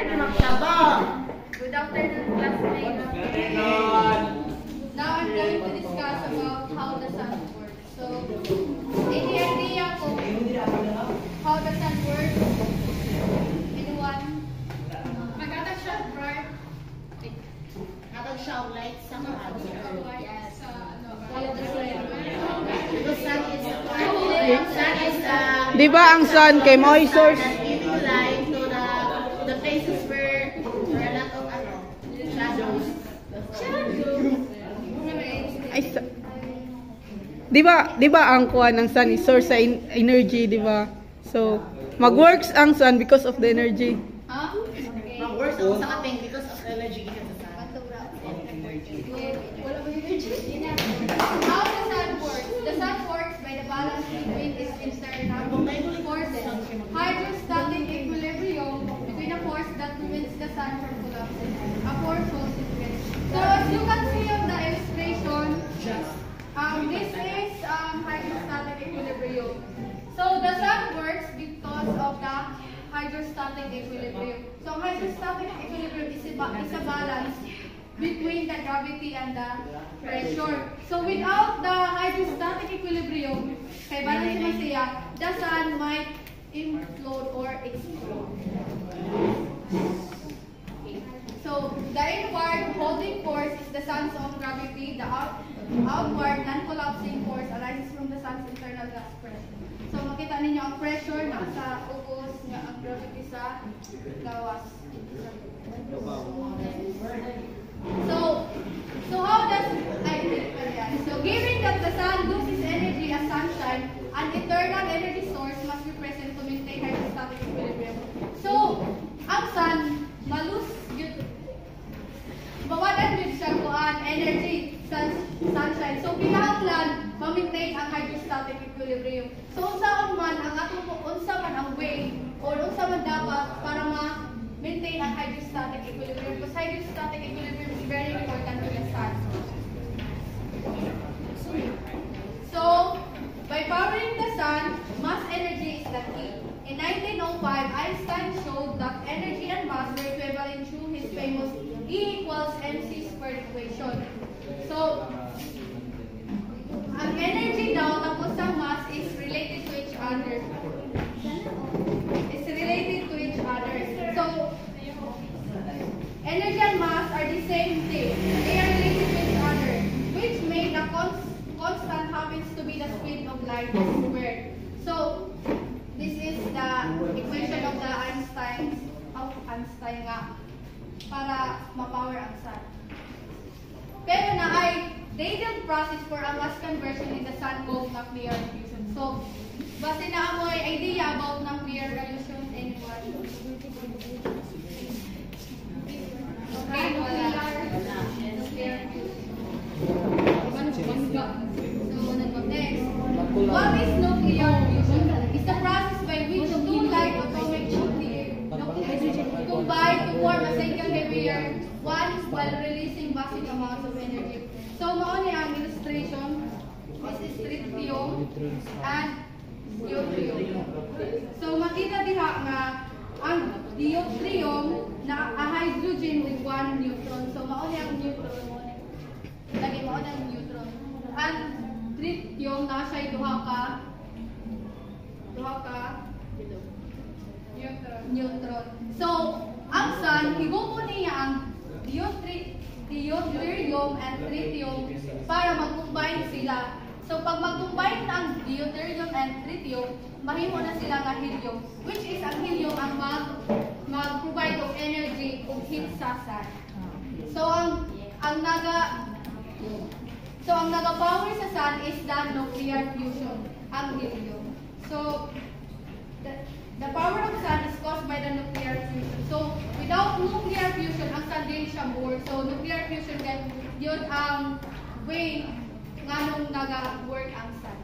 Good afternoon, classmates. Now I'm going to discuss about how the sun works. So, any idea kung how the sun works? Anyone? Mag-attack siya, right? Attack siya light sa mga. Yes. The sun is Di ba ang sun kay moy source? giving light to the places where a lot of shadows. Ay, di ba ang kuha ng sun is source sa energy, di ba? So, mag-works ang sun because of the energy. Huh? Okay. Mag-works ako sa kapeng because of energy given sa sun. How the sun works? The sun works by the balance between its internal forces. Hydrostatic equilibrium between a force that prevents the sun from collapsing. A force holds it together. So as you can see on the illustration, this is hydrostatic equilibrium. So the sun works because of the hydrostatic equilibrium. So hydrostatic equilibrium is a balance between the gravity and the pressure. So without the hydrostatic equilibrium, kay balance man siya, the sun might implode or explode. So the inward holding force is the sun's own gravity. The outward non-collapsing force arises from the sun's internal gas pressure. So makita ninyo ang pressure na sa ubos nga ang gravity sa gawas. So how does so given that the sun loses energy as sunshine, an eternal energy source must be present to maintain hydrostatic equilibrium. So ang sun malus yun mawalan yun siya kuan energy sunshine. So kinahanglan ma-maintain ang hydrostatic equilibrium. So unsaon man ang atong unsa man ang way or unsa man dapat para maintain ang hydrostatic equilibrium, because hydrostatic equilibrium is very important to the sun. So, by powering the sun, mass energy is the key. In 1905, Einstein showed that energy and mass were equivalent through his famous E equals mc squared equation. So, ang energy daw tapos ang mass is related to each other. So, energy and mass are the same thing. They are related to each other, which made the constant happens to be the speed of light squared. So, this is the equation of the Einstein nga para ma-power ang sun. Pero na ay they did process for a mass conversion in the sun called nuclear fusion. So, base na mo ay idea about nuclear fusion anyone? Okay, wala. Nuclear fusion. So, next. What is nuclear fusion? It's the process by which two light atomic nuclei combine to form a single heavier one while releasing massive amounts of energy. So, mao ni ang illustration. This is tritium and deuterium. So, makita diha nga ang deuterium na a hydrogen with one neutron. So, mao ni ang neutron mo ni. Lagi mao ni ang neutron. And tritium na siya duha ka neutron. So, ang sun higupo niya ang deuterium and tritium para mag-combine sila. So, pag mag-combine ang deuterium and tritium, mahimo na sila nga helium, which is ang helium ang mag-provide of energy o heat sa sun. So, ang naga-power sa sun is the nuclear fusion, ang helium. So, the power of sun is caused by the nuclear fusion. So, without nuclear fusion, ang sun din siya more. So, nuclear fusion, yun ang way nga nung naga-work ang sun.